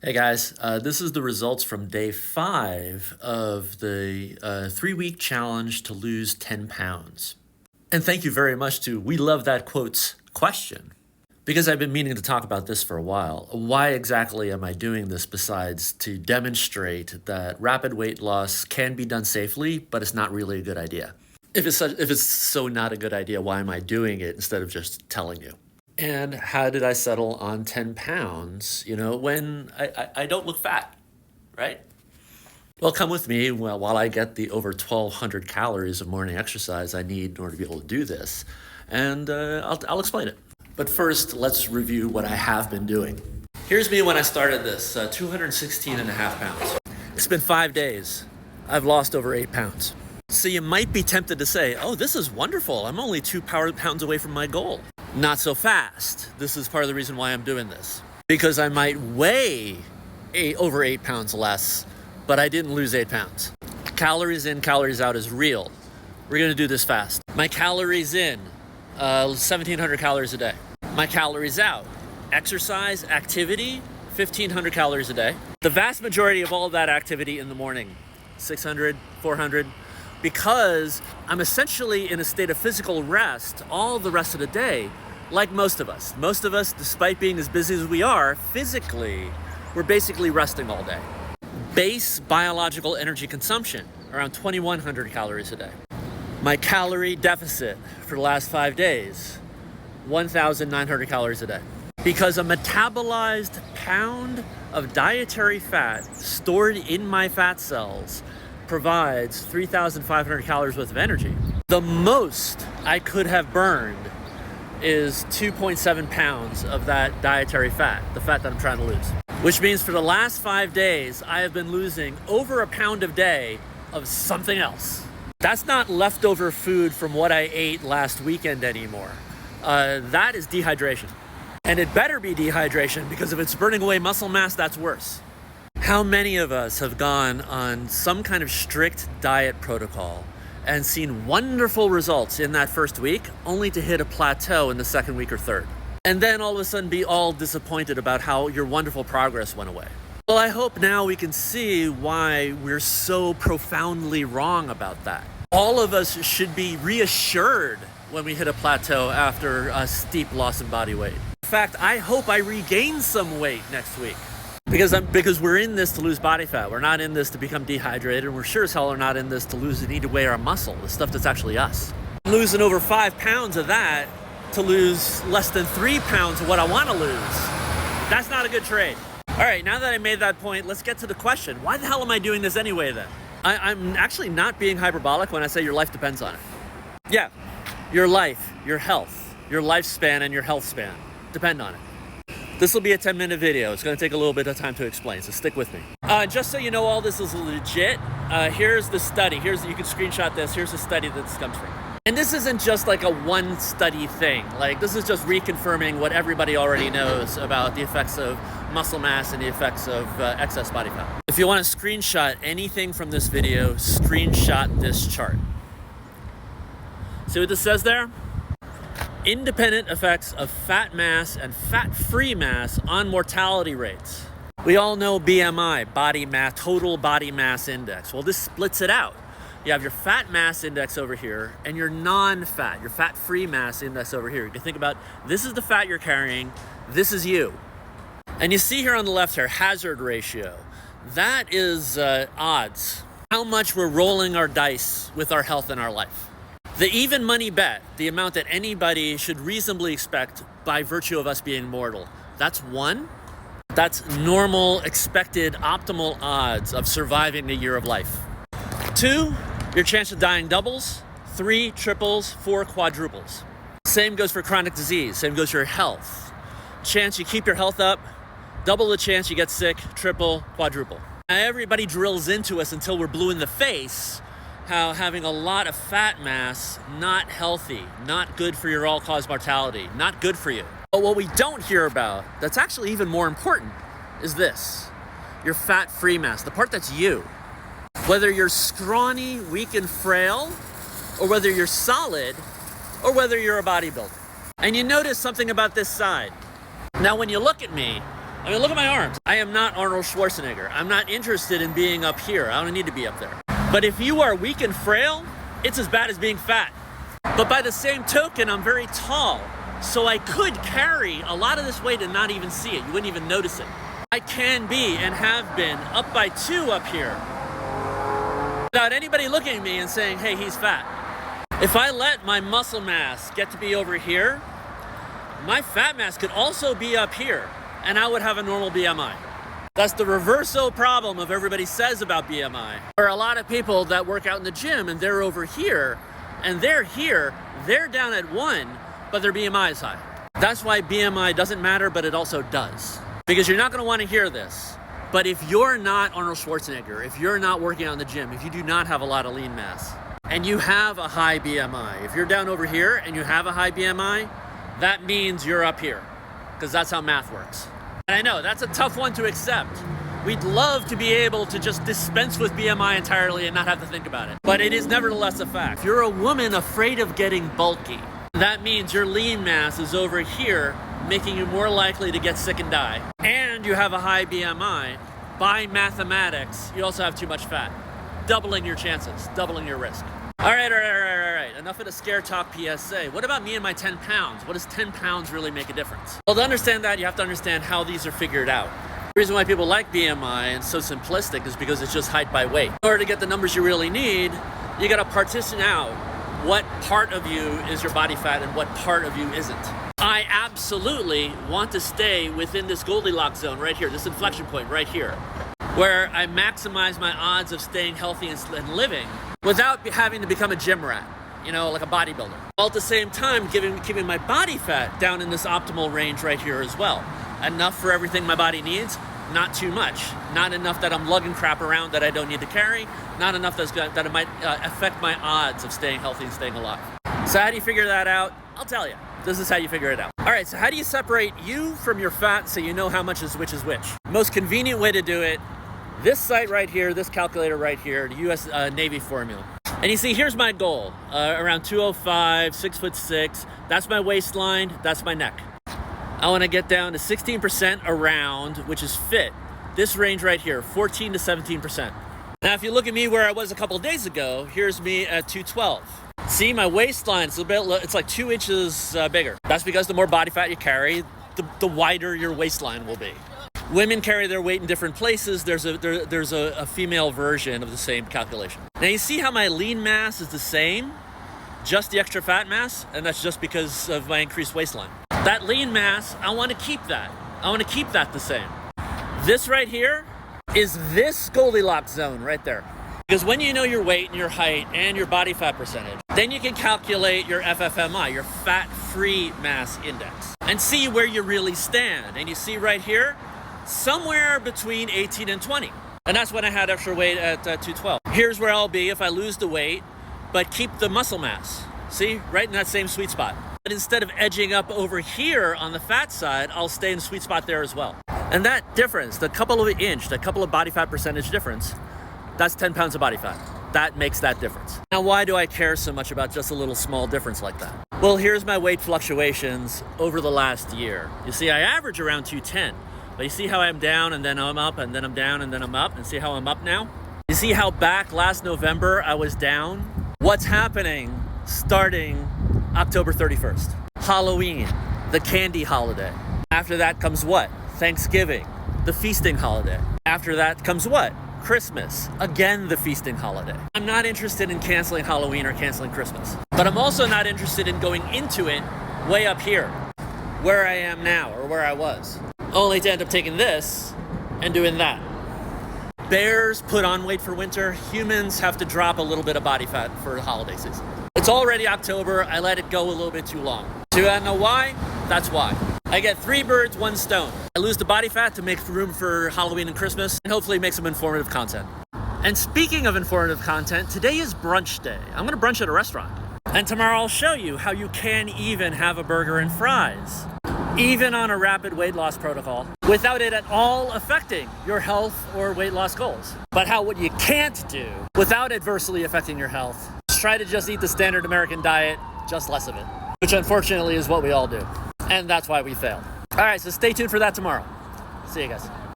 Hey guys, this is the results from day 5 of the 3-week challenge to lose 10 pounds. And thank you very much to We Love That Quotes question, because I've been meaning to talk about this for a while. Why exactly am I doing this besides to demonstrate that rapid weight loss can be done safely, but it's not really a good idea? If it's so not a good idea, why am I doing it instead of just telling you? And how did I settle on 10 pounds, when I don't look fat, right? Well, come with me while I get the over 1,200 calories of morning exercise I need in order to be able to do this. And I'll explain it. But first, let's review what I have been doing. Here's me when I started this, 216 and a half pounds. It's been 5 days. I've lost over 8 pounds. So you might be tempted to say, oh, this is wonderful. I'm only 2 pounds away from my goal. Not so fast. This is part of the reason why I'm doing this. Because I might weigh over 8 pounds less, but I didn't lose 8 pounds. Calories in, calories out is real. We're gonna do this fast. My calories in, 1,700 calories a day. My calories out, exercise, activity, 1,500 calories a day. The vast majority of all of that activity in the morning, 600, 400, because I'm essentially in a state of physical rest all the rest of the day, like most of us. Most of us, despite being as busy as we are, physically, we're basically resting all day. Base biological energy consumption, around 2,100 calories a day. My calorie deficit for the last 5 days, 1,900 calories a day. Because a metabolized pound of dietary fat stored in my fat cells provides 3,500 calories worth of energy. The most I could have burned is 2.7 pounds of that dietary fat, the fat that I'm trying to lose. Which means for the last 5 days, I have been losing over a pound a day of something else. That's not leftover food from what I ate last weekend anymore. That is dehydration. And it better be dehydration, because if it's burning away muscle mass, that's worse. How many of us have gone on some kind of strict diet protocol and seen wonderful results in that first week, only to hit a plateau in the second week or third? And then all of a sudden be all disappointed about how your wonderful progress went away. Well, I hope now we can see why we're so profoundly wrong about that. All of us should be reassured when we hit a plateau after a steep loss in body weight. In fact, I hope I regain some weight next week. Because we're in this to lose body fat. We're not in this to become dehydrated. And we're sure as hell are not in this to lose the need to weigh our muscle, the stuff that's actually us. I'm losing over 5 pounds of that to lose less than 3 pounds of what I want to lose. That's not a good trade. All right, now that I made that point, let's get to the question. Why the hell am I doing this anyway then? I'm actually not being hyperbolic when I say your life depends on it. Yeah, your life, your health, your lifespan and your health span depend on it. This will be a 10-minute video. It's going to take a little bit of time to explain, so stick with me. Just so you know all this is legit, here's the study. You can screenshot this. Here's the study that this comes from. And this isn't just like a one study thing. Like, this is just reconfirming what everybody already knows about the effects of muscle mass and the effects of excess body fat. If you want to screenshot anything from this video, screenshot this chart. See what this says there? Independent effects of fat mass and fat-free mass on mortality rates. We all know BMI, body mass, total body mass index. Well, this splits it out. You have your fat mass index over here and your non-fat, your fat-free mass index over here. You can think about, this is the fat you're carrying, this is you. And you see here on the left here, hazard ratio. That is odds. How much we're rolling our dice with our health and our life. The even money bet, the amount that anybody should reasonably expect by virtue of us being mortal, that's 1. That's normal, expected, optimal odds of surviving a year of life. 2, your chance of dying doubles. 3, triples. 4, quadruples. Same goes for chronic disease. Same goes for your health. Chance you keep your health up, double the chance you get sick, triple, quadruple. Now, everybody drills into us until we're blue in the face how having a lot of fat mass, not healthy, not good for your all-cause mortality, not good for you. But what we don't hear about, that's actually even more important, is this. Your fat-free mass, the part that's you. Whether you're scrawny, weak, and frail, or whether you're solid, or whether you're a bodybuilder. And you notice something about this side. Now, when you look at me, I mean, look at my arms. I am not Arnold Schwarzenegger. I'm not interested in being up here. I don't need to be up there. But if you are weak and frail, it's as bad as being fat. But by the same token, I'm very tall. So I could carry a lot of this weight and not even see it. You wouldn't even notice it. I can be and have been up by 2 up here without anybody looking at me and saying, hey, he's fat. If I let my muscle mass get to be over here, my fat mass could also be up here, and I would have a normal BMI. That's the reverso problem of everybody says about BMI. There are a lot of people that work out in the gym and they're over here, and they're here, they're down at 1, but their BMI is high. That's why BMI doesn't matter, but it also does. Because you're not gonna wanna hear this, but if you're not Arnold Schwarzenegger, if you're not working out in the gym, if you do not have a lot of lean mass, and you have a high BMI, if you're down over here and you have a high BMI, that means you're up here, because that's how math works. And I know, that's a tough one to accept. We'd love to be able to just dispense with BMI entirely and not have to think about it. But it is nevertheless a fact. If you're a woman afraid of getting bulky, that means your lean mass is over here, making you more likely to get sick and die. And you have a high BMI. By mathematics, you also have too much fat. Doubling your chances, doubling your risk. All right. Enough of the scare talk PSA. What about me and my 10 pounds? What does 10 pounds really make a difference? Well, to understand that, you have to understand how these are figured out. The reason why people like BMI and so simplistic is because it's just height by weight. In order to get the numbers you really need, you gotta partition out what part of you is your body fat and what part of you isn't. I absolutely want to stay within this Goldilocks zone right here, this inflection point right here, where I maximize my odds of staying healthy and living without having to become a gym rat, you know, like a bodybuilder. While at the same time, keeping my body fat down in this optimal range right here as well. Enough for everything my body needs, not too much. Not enough that I'm lugging crap around that I don't need to carry, not enough that it might affect my odds of staying healthy and staying alive. So how do you figure that out? I'll tell you. This is how you figure it out. All right, so how do you separate you from your fat so you know how much is which is which? Most convenient way to do it, this site right here, this calculator right here, the US Navy formula. And you see, here's my goal, around 205, 6'6", that's my waistline, that's my neck. I wanna get down to 16% around, which is fit. This range right here, 14 to 17%. Now, if you look at me where I was a couple of days ago, here's me at 212. See, my waistline is it's like 2 inches bigger. That's because the more body fat you carry, the wider your waistline will be. Women carry their weight in different places. There's a female version of the same calculation. Now you see how my lean mass is the same, just the extra fat mass, and that's just because of my increased waistline. That lean mass, I want to keep that. I want to keep that the same. This right here is this Goldilocks zone right there. Because when you know your weight and your height and your body fat percentage, then you can calculate your FFMI, your fat-free mass index, and see where you really stand. And you see right here, somewhere between 18 and 20. And that's when I had extra weight at 212. Here's where I'll be if I lose the weight, but keep the muscle mass. See, right in that same sweet spot. But instead of edging up over here on the fat side, I'll stay in the sweet spot there as well. And that difference, the couple of body fat percentage difference, that's 10 pounds of body fat. That makes that difference. Now, why do I care so much about just a little small difference like that? Well, here's my weight fluctuations over the last year. You see, I average around 210. But you see how I'm down and then I'm up and then I'm down and then I'm up, and see how I'm up now? You see how back last November I was down? What's happening starting October 31st? Halloween, the candy holiday. After that comes what? Thanksgiving, the feasting holiday. After that comes what? Christmas, again the feasting holiday. I'm not interested in canceling Halloween or canceling Christmas, but I'm also not interested in going into it way up here, where I am now or where I was, only to end up taking this and doing that. Bears put on weight for winter. Humans have to drop a little bit of body fat for the holiday season. It's already October. I let it go a little bit too long. Do you know why? That's why. I get 3 birds, 1 stone. I lose the body fat to make room for Halloween and Christmas, and hopefully make some informative content. And speaking of informative content, today is brunch day. I'm gonna brunch at a restaurant. And tomorrow I'll show you how you can even have a burger and fries, even on a rapid weight loss protocol, without it at all affecting your health or weight loss goals. But what you can't do without adversely affecting your health is try to just eat the standard American diet, just less of it, which unfortunately is what we all do. And that's why we fail. All right, so stay tuned for that tomorrow. See you guys.